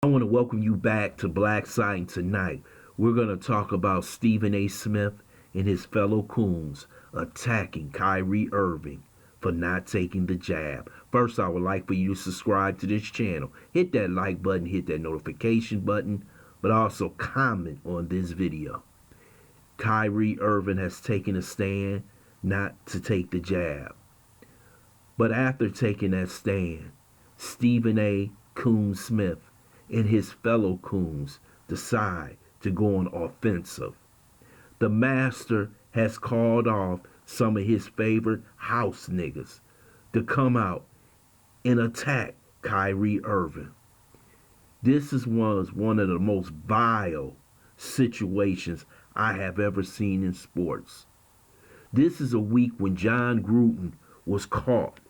I want to welcome you back to Black Site. Tonight we're going to talk about Stephen A. Smith and his fellow coons attacking Kyrie Irving for not taking the jab. First, I would like for you to subscribe to this channel. Hit that like button, hit that notification button, but also comment on this video. Kyrie Irving has taken a stand not to take the jab. But after taking that stand, Stephen A. Coon Smith and his fellow coons decide to go on offensive. The master has called off some of his favorite house niggas to come out and attack Kyrie Irving. This was one of the most vile situations I have ever seen in sports. This is a week when John Gruden was caught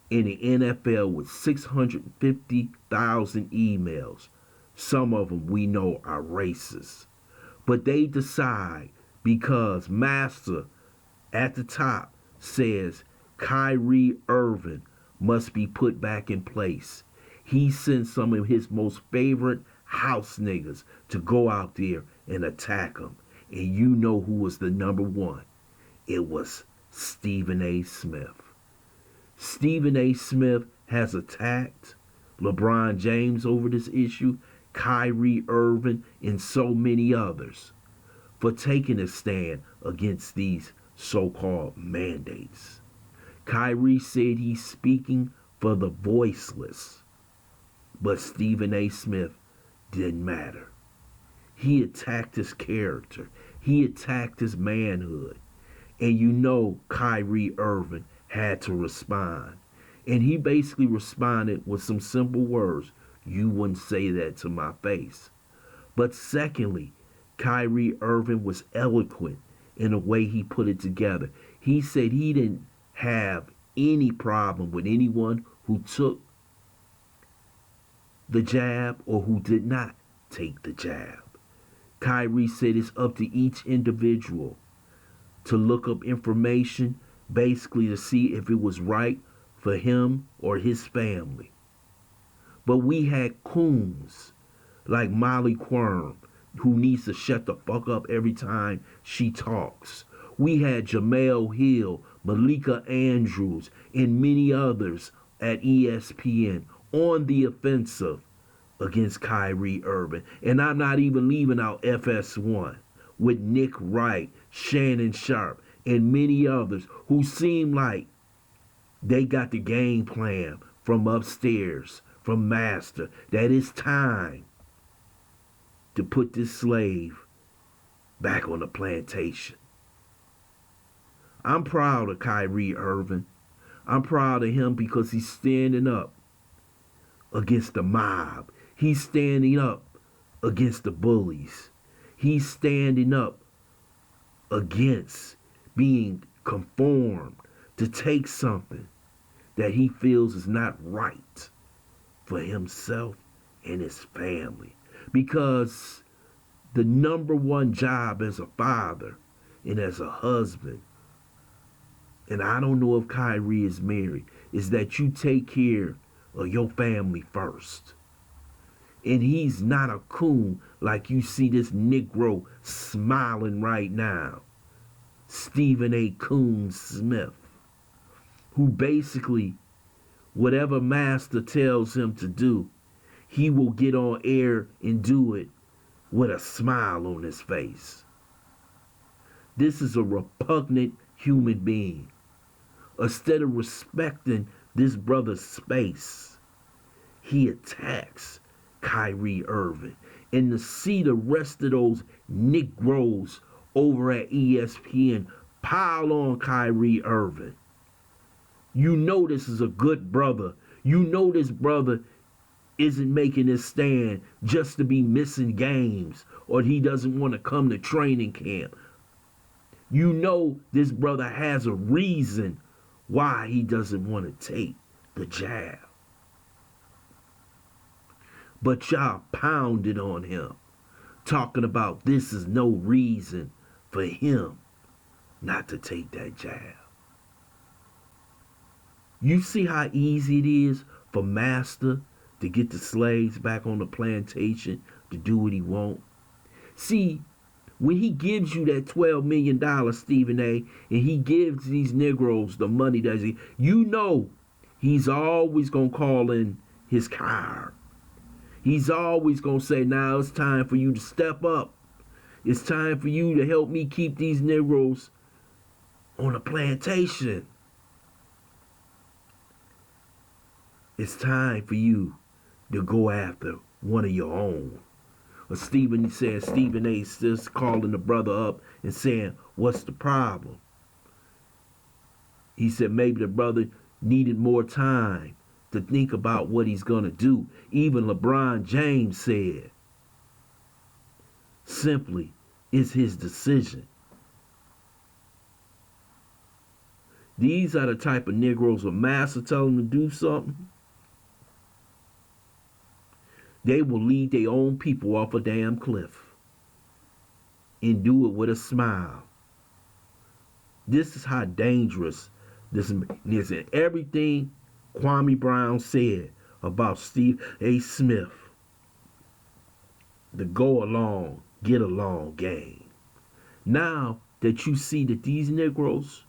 in the NFL with 650,000 emails. Some of them we know are racist. But they decide, because Master at the top says Kyrie Irving must be put back in place, he sent some of his most favorite house niggas to go out there and attack him. And you know who was the number one. It was Stephen A. Smith. Stephen A. Smith has attacked LeBron James over this issue, Kyrie Irving, and so many others for taking a stand against these so-called mandates. Kyrie said he's speaking for the voiceless, but Stephen A. Smith didn't matter. He attacked his character. He attacked his manhood. And you know Kyrie Irving had to respond. And he basically responded with some simple words. You wouldn't say that to my face. But secondly, Kyrie Irving was eloquent in the way he put it together. He said he didn't have any problem with anyone who took the jab or who did not take the jab. Kyrie said it's up to each individual to look up information, basically to see if it was right for him or his family. But we had coons like Molly Quirm, who needs to shut the fuck up every time she talks. We had Jamel Hill, Malika Andrews, and many others at ESPN on the offensive against Kyrie Irving. And I'm not even leaving out FS1 with Nick Wright, Shannon Sharp, and many others who seem like they got the game plan from upstairs, from Master, that it's time to put this slave back on the plantation. I'm proud of Kyrie Irving. I'm proud of him because he's standing up against the mob. He's standing up against the bullies. He's standing up against being conformed to take something that he feels is not right for himself and his family. Because the number one job as a father and as a husband, and I don't know if Kyrie is married, is that you take care of your family first. And he's not a coon like you see this Negro smiling right now. Stephen A. Coon Smith, who basically, whatever Master tells him to do, he will get on air and do it with a smile on his face. This is a repugnant human being. Instead of respecting this brother's space, he attacks Kyrie Irving. And to see the rest of those Negroes over at ESPN pile on Kyrie Irving, you know this is a good brother. You know this brother isn't making this stand just to be missing games, or he doesn't want to come to training camp. You know this brother has a reason why he doesn't want to take the jab. But y'all pounded on him, talking about this is no reason for him not to take that jab. You see how easy it is for Master to get the slaves back on the plantation to do what he want. See, when he gives you that $12 million, Stephen A., and he gives these Negroes the money, does he? You know he's always going to call in his car. He's always going to say, now it's time for you to step up. It's time for you to help me keep these Negroes on the plantation. It's time for you to go after one of your own. Or Stephen said, Stephen A. just calling the brother up and saying, what's the problem? He said maybe the brother needed more time to think about what he's going to do. Even LeBron James said, simply, it's his decision. These are the type of Negroes when master tell them to do something, they will lead their own people off a damn cliff and do it with a smile. This is how dangerous this is. And everything Kwame Brown said about Steve A. Smith, the go along, get along game. Now that you see that these Negroes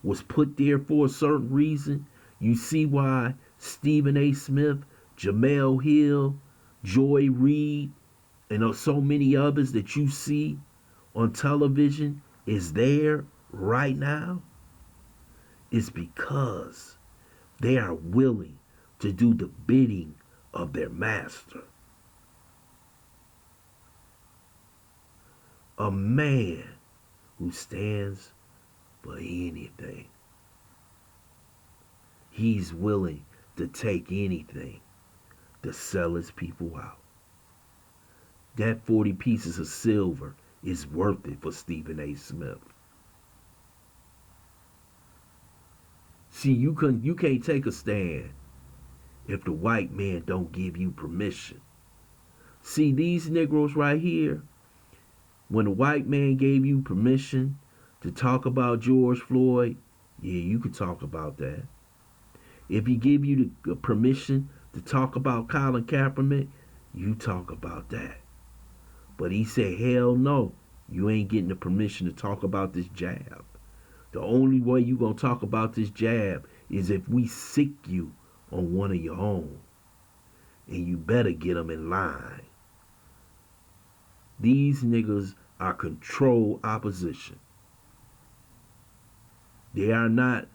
was put there for a certain reason, you see why Stephen A. Smith, Jamel Hill, Joy Reid, and so many others that you see on television is there right now. It's because they are willing to do the bidding of their master. A man who stands for anything. He's willing to take anything to sell his people out. That 40 pieces of silver is worth it for Stephen A. Smith. See, you can't take a stand if the white man don't give you permission. See, these Negroes right here, when the white man gave you permission to talk about George Floyd, yeah, you could talk about that. If he give you the permission to talk about Colin Kaepernick, you talk about that. But he said, hell no, you ain't getting the permission to talk about this jab. The only way you gonna talk about this jab is if we sick you on one of your own. And you better get them in line. These niggas are controlled opposition. They are not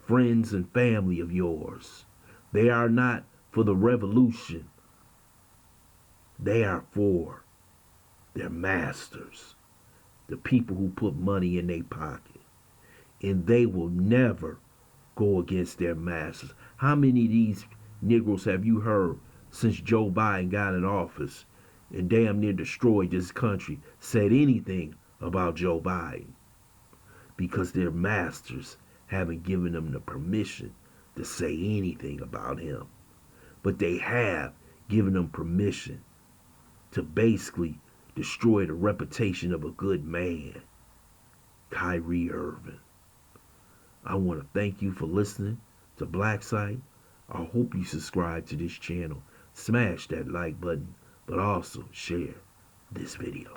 friends and family of yours. They are not for the revolution. They are for their masters, the people who put money in their pocket. And they will never go against their masters. How many of these Negroes have you heard since Joe Biden got in office and damn near destroyed this country said anything about Joe Biden? Because their masters haven't given them the permission to say anything about him. But they have given them permission to basically destroy the reputation of a good man, Kyrie Irving. I want to thank you for listening to Black Site. I hope you subscribe to this channel. Smash that like button, but also share this video.